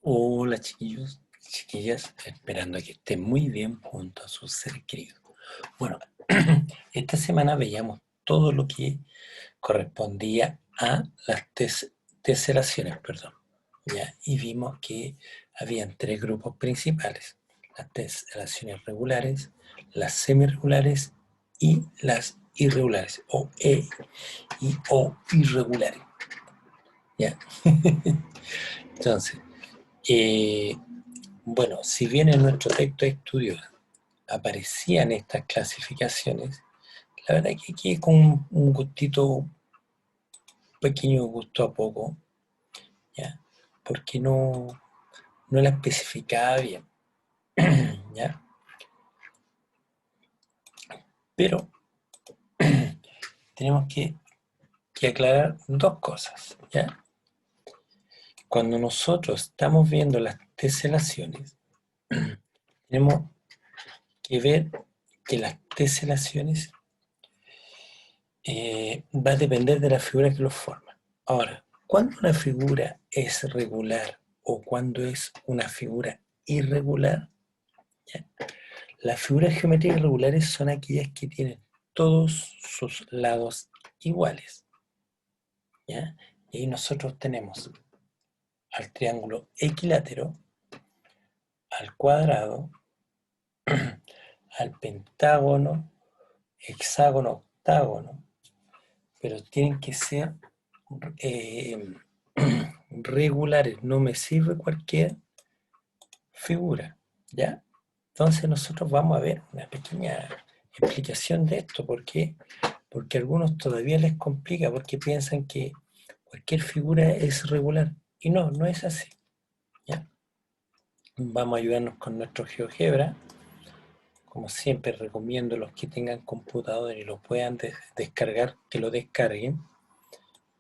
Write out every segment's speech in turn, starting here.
Hola chiquillos, chiquillas, esperando que estén muy bien junto a sus seres queridos. Bueno, esta semana veíamos todo lo que correspondía a las teselaciones, perdón, ¿ya? Y vimos que habían tres grupos principales: las teselaciones regulares, las semirregulares y las irregulares, o irregulares, ¿ya? Entonces, eh, bueno, si bien en nuestro texto de estudio aparecían estas clasificaciones, la verdad que aquí con un gustito, un pequeño gusto a poco, ¿ya? Porque no la especificaba bien, ¿ya? Pero tenemos que aclarar dos cosas, ¿ya? Cuando nosotros estamos viendo las teselaciones, tenemos que ver que las teselaciones va a depender de la figura que los forma. Ahora, ¿cuándo una figura es regular o cuándo es una figura irregular? ¿Ya? Las figuras geométricas regulares son aquellas que tienen todos sus lados iguales, ¿ya? Y ahí nosotros tenemos al triángulo equilátero, al cuadrado, al pentágono, hexágono, octágono, pero tienen que ser eh, regulares, no me sirve cualquier figura, ¿ya? Entonces nosotros vamos a ver una pequeña explicación de esto. ¿Por qué? Porque a algunos todavía les complica, porque piensan que cualquier figura es regular, y no es así, ¿ya? Vamos a ayudarnos con nuestro GeoGebra. Como siempre recomiendo a los que tengan computador y lo puedan descargar, que lo descarguen,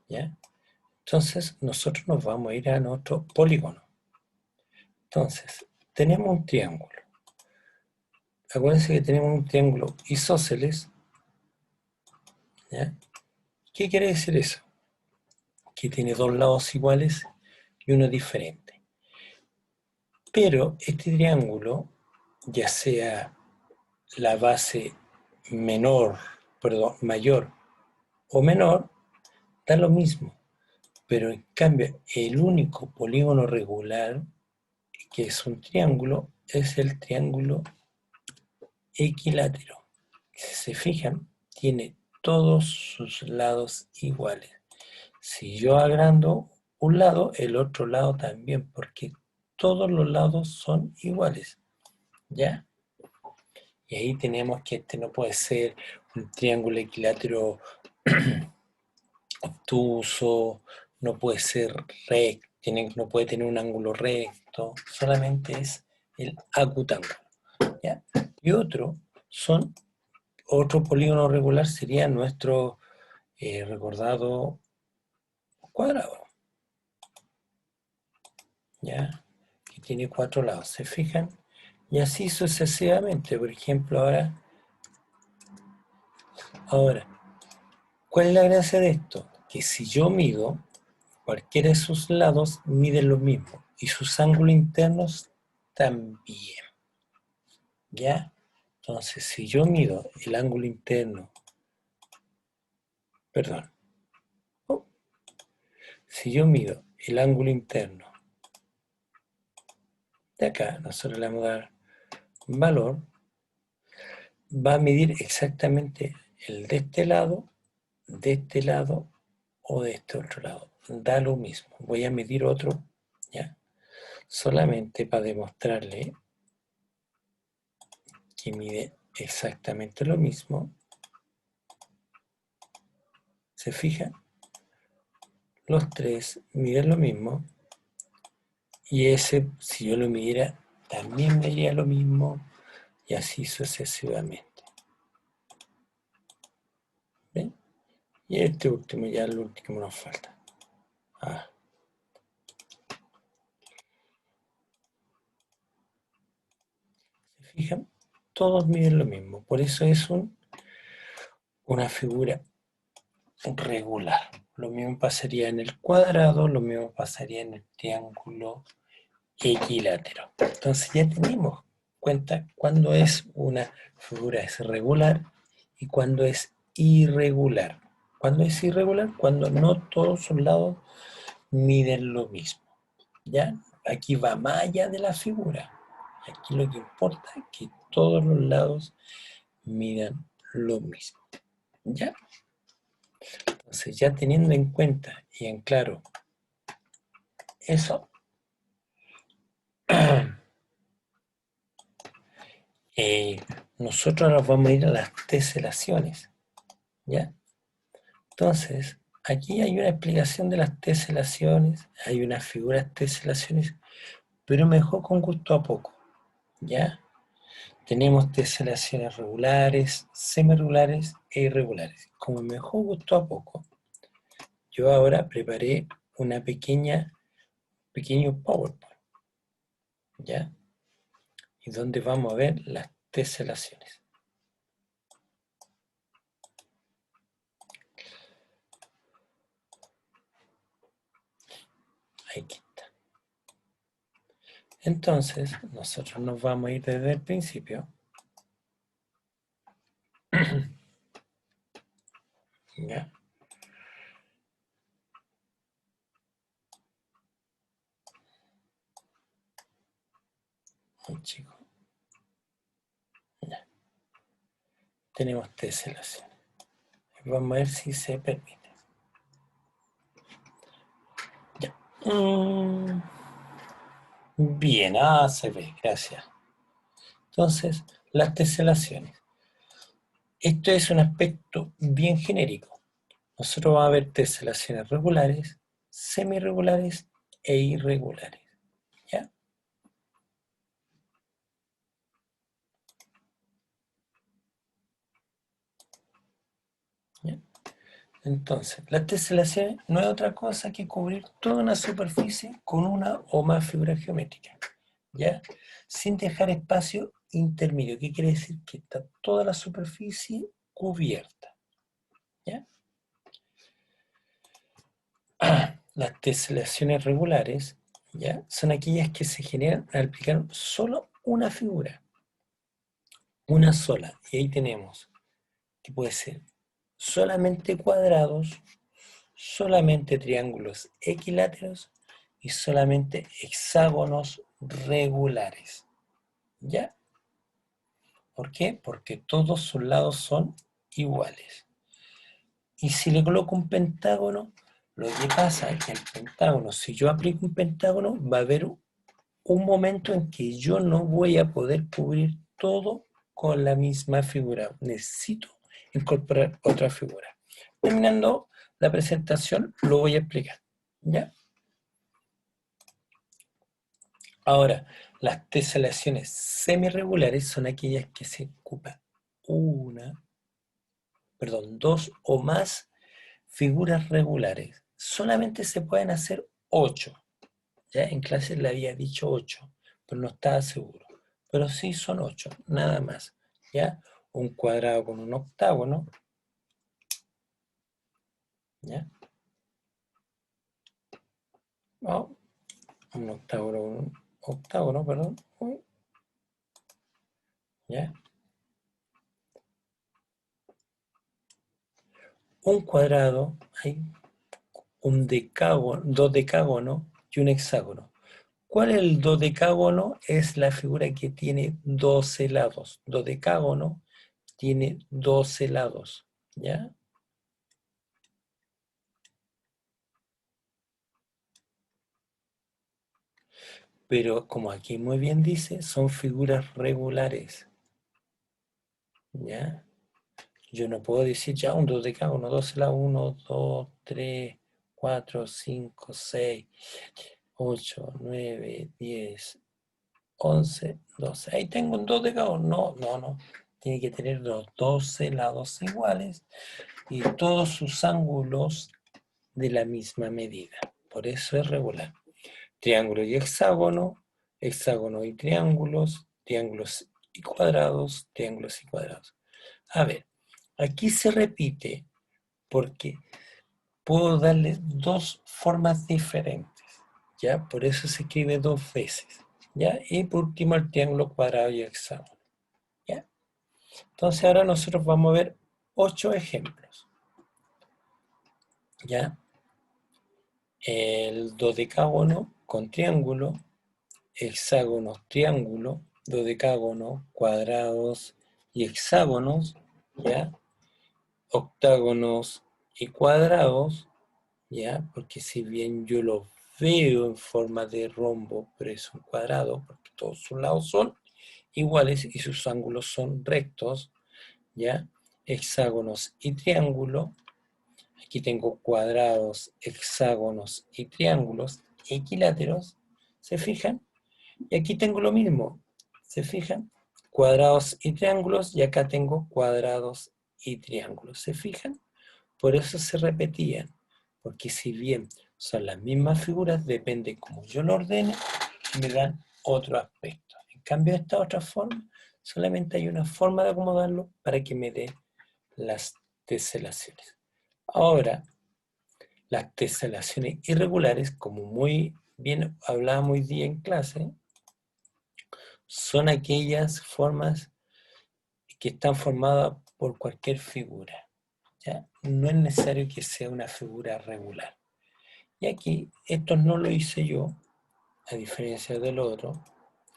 ¿ya? Entonces nosotros nos vamos a ir a nuestro polígono. Entonces, tenemos un triángulo. Acuérdense que tenemos un triángulo isósceles, ¿ya? ¿Qué quiere decir eso? Que tiene dos lados iguales y uno diferente. Pero este triángulo, ya sea la base mayor o menor, da lo mismo. Pero en cambio, el único polígono regular, que es un triángulo, es el triángulo equilátero. Si se fijan, tiene todos sus lados iguales. Si yo agrando un lado, el otro lado también, porque todos los lados son iguales, ¿ya? Y ahí tenemos que este no puede ser un triángulo equilátero obtuso, no puede ser recto, no puede tener un ángulo recto, solamente es el acutángulo, ¿ya? Y otro polígono regular sería nuestro recordado cuadrado, ¿ya? Que tiene cuatro lados, ¿se fijan? Y así sucesivamente. Por ejemplo, ahora, ¿cuál es la gracia de esto? Que si yo mido, cualquiera de sus lados mide lo mismo y sus ángulos internos también, ¿ya? Entonces, si yo mido el ángulo interno, perdón, oh, si yo mido el ángulo interno de acá, nosotros le vamos a dar valor, va a medir exactamente el de este lado o de este otro lado. Da lo mismo. Voy a medir otro, ¿ya? Solamente para demostrarle que mide exactamente lo mismo. ¿Se fijan? Los tres miden lo mismo. Y ese, si yo lo midiera, también mediría lo mismo. Y así sucesivamente. ¿Ven? Y este último, ya el último nos falta. Ah. ¿Se fijan? Todos miden lo mismo. Por eso es una figura regular. Lo mismo pasaría en el cuadrado, lo mismo pasaría en el triángulo equilátero. Entonces ya tenemos cuenta cuándo es una figura es regular y cuándo es irregular. ¿Cuándo es irregular? Cuando no todos sus lados miden lo mismo. ¿Ya? Aquí va más allá de la figura. Aquí lo que importa es que todos los lados midan lo mismo. ¿Ya? Entonces, ya teniendo en cuenta y en claro eso, nosotros nos vamos a ir a las teselaciones. ¿Ya? Entonces, aquí hay una explicación de las teselaciones, hay unas figuras teselaciones, pero mejor con gusto a poco. ¿Ya? Tenemos teselaciones regulares, semirregulares e irregulares. Como mejor gustó a poco, yo ahora preparé una pequeño PowerPoint, ¿ya? Y donde vamos a ver las teselaciones. Aquí está. Entonces, nosotros nos vamos a ir desde el principio. ¿Ya? Muy chico. Ya. Tenemos teselaciones. Vamos a ver si se permite. Ya. Bien, se ve, gracias. Entonces, las teselaciones. Esto es un aspecto bien genérico. Nosotros vamos a ver teselaciones regulares, semirregulares e irregulares. ¿Ya? ¿Ya? Entonces, la teselación no es otra cosa que cubrir toda una superficie con una o más figuras geométricas, ¿ya? Sin dejar espacio intermedio. ¿Qué quiere decir? Que está toda la superficie cubierta, ¿ya? Las teselaciones regulares, ¿ya? Son aquellas que se generan al aplicar solo una figura, una sola. Y ahí tenemos que puede ser solamente cuadrados, solamente triángulos equiláteros y solamente hexágonos regulares. ¿Ya? ¿Por qué? Porque todos sus lados son iguales. Y si le coloco un pentágono, lo que pasa es que el pentágono, si yo aplico un pentágono, va a haber un momento en que yo no voy a poder cubrir todo con la misma figura. Necesito incorporar otra figura. Terminando la presentación, lo voy a explicar. ¿Ya? Ahora, las teselaciones semirregulares son aquellas que se ocupa dos o más figuras regulares. Solamente se pueden hacer 8. Ya en clase le había dicho 8, pero no estaba seguro. Pero sí son 8, nada más. ¿Ya? Un cuadrado con un octágono. ¿Ya? No, un octágono, perdón. ¿Ya? Un cuadrado, hay un decágono, dodecágono y un hexágono. ¿Cuál es el dodecágono? Es la figura que tiene 12 lados. Dodecágono tiene 12 lados. ¿Ya? Pero como aquí muy bien dice, son figuras regulares. ¿Ya? Yo no puedo decir ya un dodecágono, 12 lados, 1, 2, 3, 4, 5, 6, 8, 9, 10, 11, 12. Ahí tengo un dodecágono. No, no, no. Tiene que tener los 12 lados iguales y todos sus ángulos de la misma medida. Por eso es regular. Triángulo y hexágono, hexágono y triángulos, triángulos y cuadrados, triángulos y cuadrados. A ver, aquí se repite porque puedo darle dos formas diferentes. ¿ya? Por eso se escribe dos veces, ¿ya? Y por último el triángulo, cuadrado y hexágono, ¿ya? Entonces ahora nosotros vamos a ver 8 ejemplos, ¿ya? El dodecágono con triángulo, hexágonos, triángulo, dodecágono, cuadrados y hexágonos, ¿ya? Octágonos y cuadrados, ¿ya? Porque si bien yo lo veo en forma de rombo, pero es un cuadrado, porque todos sus lados son iguales y sus ángulos son rectos, ¿ya? Hexágonos y triángulo. Aquí tengo cuadrados, hexágonos y triángulos equiláteros, ¿se fijan? Y aquí tengo lo mismo, ¿se fijan? Cuadrados y triángulos, y acá tengo cuadrados y triángulos, ¿se fijan? Por eso se repetían, porque si bien son las mismas figuras, depende cómo yo lo ordene, me dan otro aspecto. En cambio, esta otra forma, solamente hay una forma de acomodarlo para que me dé las teselaciones. Ahora, las teselaciones irregulares, como muy bien hablábamos hoy día en clase, son aquellas formas que están formadas por cualquier figura, ¿ya? No es necesario que sea una figura regular. Y aquí, esto no lo hice yo, a diferencia del otro,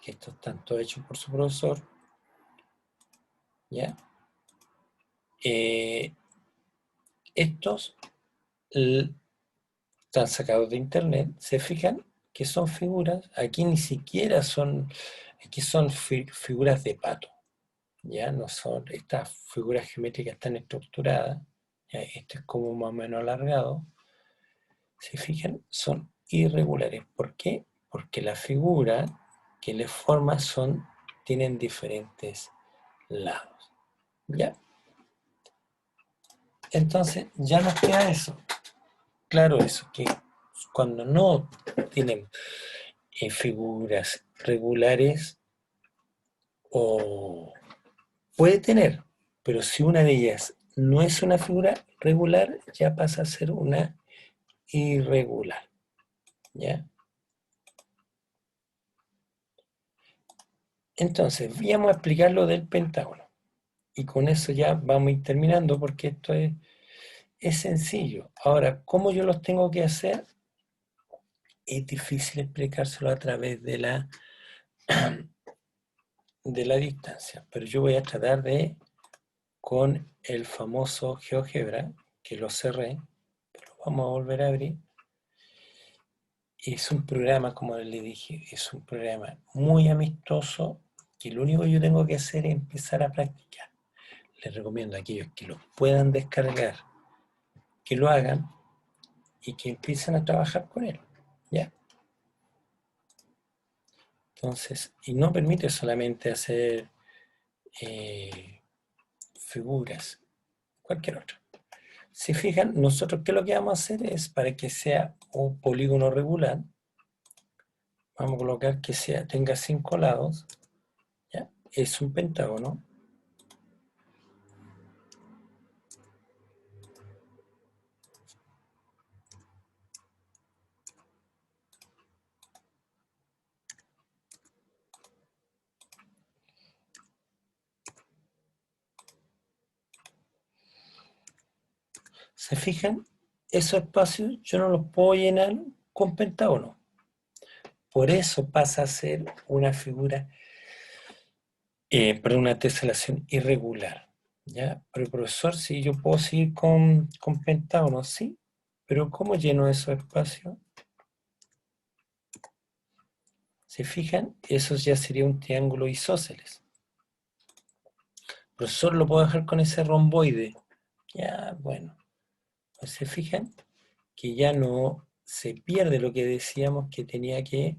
que esto está todo hecho por su profesor, ¿ya? Estos están sacados de internet, se fijan que son figuras, aquí ni siquiera son, aquí son figuras de pato, ¿ya? No son, estas figuras geométricas están estructuradas, ¿ya? Este es como más o menos alargado, se fijan, son irregulares. ¿Por qué? Porque la figura que les forma tienen diferentes lados, ¿ya? Entonces ya nos queda eso, claro eso, que cuando no tienen figuras regulares, o puede tener, pero si una de ellas no es una figura regular, ya pasa a ser una irregular, ¿ya? Entonces, vamos a explicar lo del pentágono. Y con eso ya vamos a ir terminando porque esto es sencillo. Ahora, ¿cómo yo los tengo que hacer? Es difícil explicárselo a través de la distancia, pero yo voy a tratar de, con el famoso GeoGebra, que lo cerré, pero vamos a volver a abrir. Es un programa, como le dije, es un programa muy amistoso que lo único que yo tengo que hacer es empezar a practicar. Les recomiendo a aquellos que lo puedan descargar, que lo hagan y que empiecen a trabajar con él, ¿ya? Entonces, y no permite solamente hacer figuras, cualquier otra. Si fijan, nosotros ¿qué es lo que vamos a hacer? Es para que sea un polígono regular, vamos a colocar que tenga 5 lados, ¿ya? Es un pentágono. ¿Se fijan? Esos espacios yo no los puedo llenar con pentágono. Por eso pasa a ser una figura, perdón, una teselación irregular, ¿ya? Pero profesor, sí, yo puedo seguir con pentágono, sí, pero ¿cómo lleno esos espacios? ¿Se fijan? Eso ya sería un triángulo isósceles. Profesor, lo puedo dejar con ese romboide. Ya, bueno, pues se fijan que ya no se pierde lo que decíamos que tenía que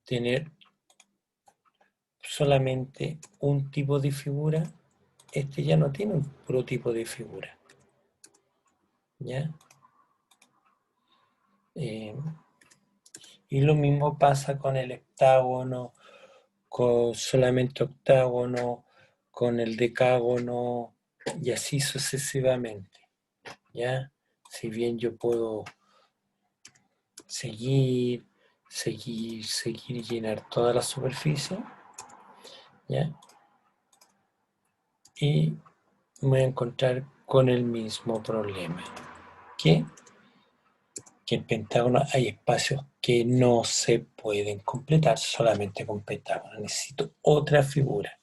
tener solamente un tipo de figura. Este ya no tiene un puro tipo de figura, ¿ya? Eh, y lo mismo pasa con el heptágono, con solamente octágono, con el decágono y así sucesivamente. ¿ya? Si bien yo puedo seguir y llenar toda la superficie, ¿ya? Y me voy a encontrar con el mismo problema, que el pentágono hay espacios que no se pueden completar solamente con pentágono. Necesito otra figura,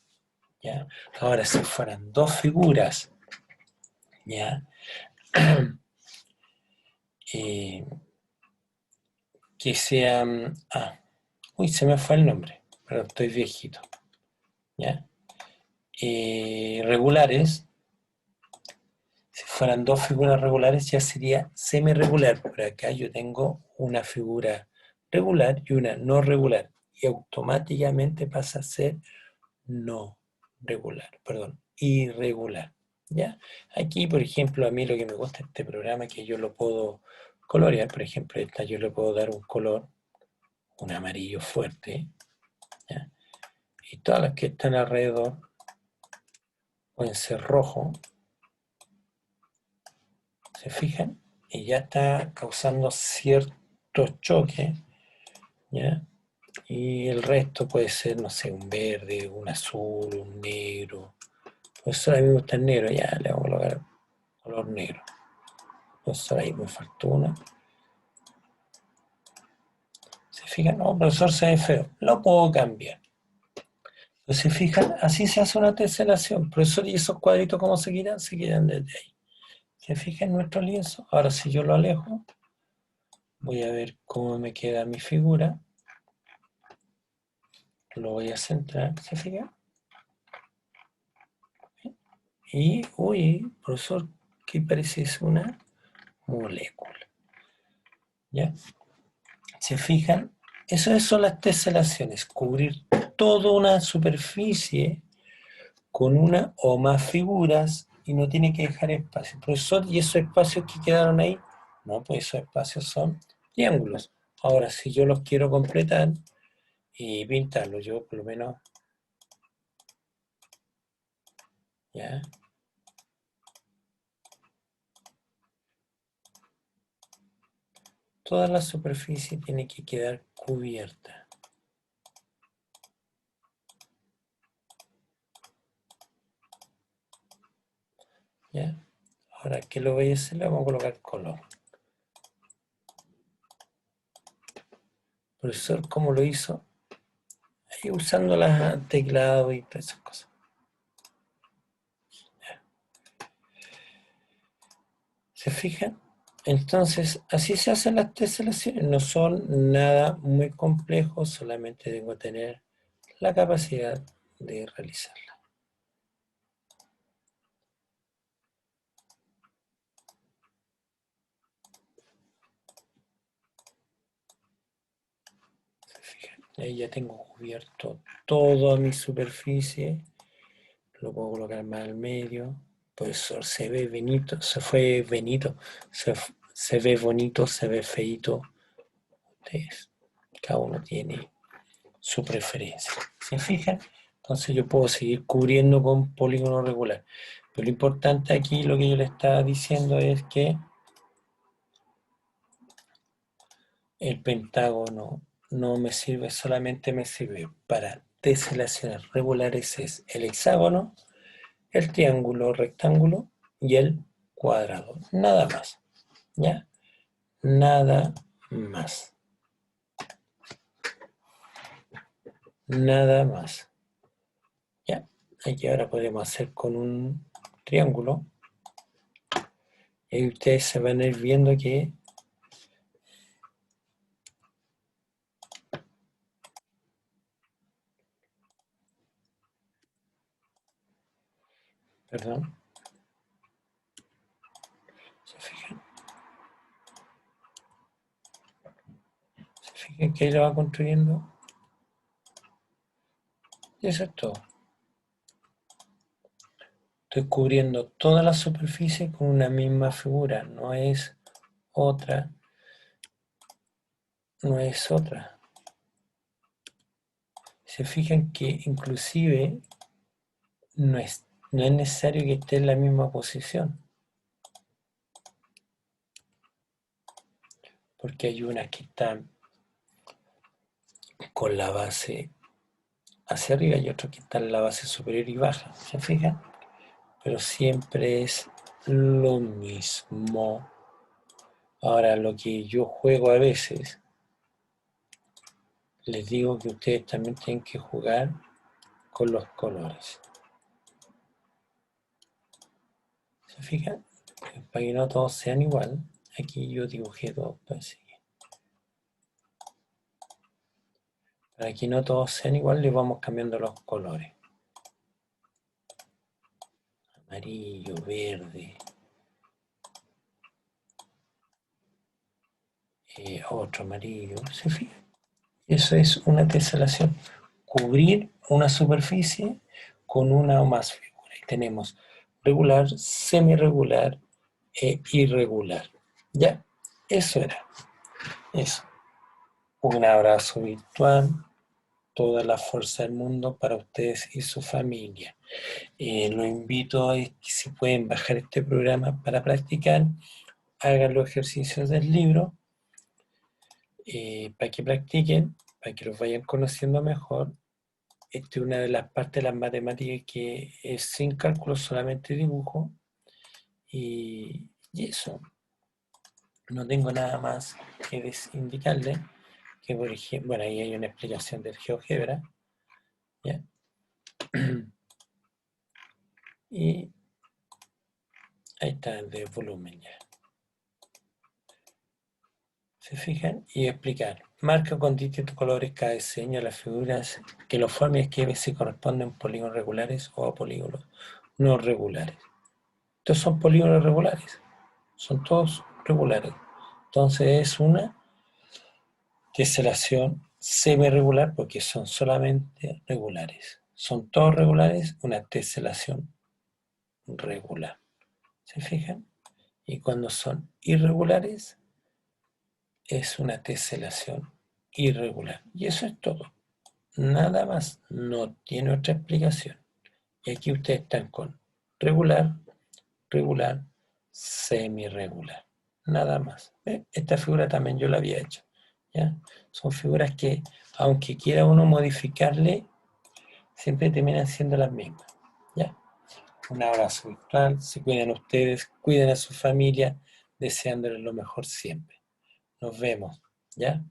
¿ya? Ahora, si fueran dos figuras, ¿ya? Eh, que sean... uy, se me fue el nombre, pero estoy viejito, ¿ya? Regulares, si fueran dos figuras regulares ya sería semi-regular. Por acá yo tengo una figura regular y una no regular, y automáticamente pasa a ser no regular, perdón, irregular, ¿ya? Aquí, por ejemplo, a mí lo que me gusta de este programa es que yo lo puedo colorear. Por ejemplo, esta yo le puedo dar un color, un amarillo fuerte, ¿ya? Y todas las que están alrededor pueden ser rojo, ¿se fijan? Y ya está causando cierto choque, ¿ya? Y el resto puede ser, no sé, un verde, un azul, un negro. Por eso a mí me gusta el negro, ya le vamos a colocar color negro. Profesor, ahí me faltó una. ¿Se fijan? No, profesor, se ve feo. Lo puedo cambiar. Pero se fijan, así se hace una teselación. Profesor, ¿y esos cuadritos cómo se quitan? Se quitan desde ahí. ¿Se fijan en nuestro lienzo? Ahora, si yo lo alejo, voy a ver cómo me queda mi figura. Lo voy a centrar, ¿se fijan? Y, uy, profesor, ¿qué parece? Es una molécula. ¿Ya? ¿Se fijan? Eso son las teselaciones, cubrir toda una superficie con una o más figuras y no tiene que dejar espacio. Profesor, ¿y esos espacios que quedaron ahí? No, pues esos espacios son triángulos. Ahora, si yo los quiero completar y pintarlos, yo por lo menos, ya, toda la superficie tiene que quedar cubierta. ¿Ya? Ahora, ¿qué lo voy a hacer? Le vamos a colocar color. Profesor, ¿cómo lo hizo? Ahí usando las teclados y todas esas cosas. ¿Se fijan? Entonces, así se hacen las teselaciones. No son nada muy complejos, solamente tengo que tener la capacidad de realizarla. ¿Se fijan? Ahí ya tengo cubierto toda mi superficie. Lo puedo colocar más al medio. Profesor, se ve bonito, se fue bonito, se ve bonito, se ve feito. Ustedes, cada uno tiene su preferencia. ¿Se fijan? Entonces yo puedo seguir cubriendo con polígono regular. Pero lo importante aquí, lo que yo le estaba diciendo es que el pentágono no me sirve, solamente me sirve para teselaciones regulares, es el hexágono, el triángulo, rectángulo y el cuadrado. Nada más, ¿ya? Nada más. Nada más. ¿Ya? Aquí ahora podemos hacer con un triángulo. Y ustedes se van a ir viendo que perdón, ¿se fijan? ¿Se fijan que ahí lo va construyendo? Y eso es todo. Estoy cubriendo toda la superficie con una misma figura, no es otra, no es otra. Se fijan que inclusive no es necesario que esté en la misma posición. porque hay unas que están con la base hacia arriba y otras que están en la base superior y baja, ¿se fijan? Pero siempre es lo mismo. Ahora, lo que yo juego a veces, les digo que ustedes también tienen que jugar con los colores. ¿Se fijan? Para que no todos sean igual, aquí yo dibujé dos, para que no todos sean igual, les vamos cambiando los colores. Amarillo, verde, otro amarillo, ¿se fijan? Eso es una teselación, cubrir una superficie con una o más figuras. Y tenemos regular, semirregular e irregular. ¿Ya? Eso era. Eso. Un abrazo virtual, toda la fuerza del mundo para ustedes y su familia. Los invito a que si pueden bajar este programa para practicar, hagan los ejercicios del libro para que practiquen, para que los vayan conociendo mejor. Esta es una de las partes de las matemáticas que es sin cálculo, solamente dibujo. Y eso, no tengo nada más que indicarle. Que por ejemplo, bueno, ahí hay una explicación del GeoGebra. ¿Ya? Y ahí está el de volumen ya. ¿Se fijan? Y explicar. Marca con distintos colores cada diseño las figuras que los formen que se corresponden a polígonos regulares o a polígonos no regulares. Estos son polígonos regulares. Son todos regulares. Entonces es una teselación semi-regular porque son solamente regulares. Son todos regulares, una teselación regular. ¿Se fijan? Y cuando son irregulares, es una teselación irregular. Y eso es todo. Nada más. No tiene otra explicación. Y aquí ustedes están con regular, regular, semi-regular. Nada más. Esta figura también yo la había hecho. ¿Ya? Son figuras que, aunque quiera uno modificarle, siempre terminan siendo las mismas. ¿Ya? Un abrazo virtual, se cuidan ustedes, cuiden a su familia, deseándoles lo mejor siempre. Nos vemos, ¿ya?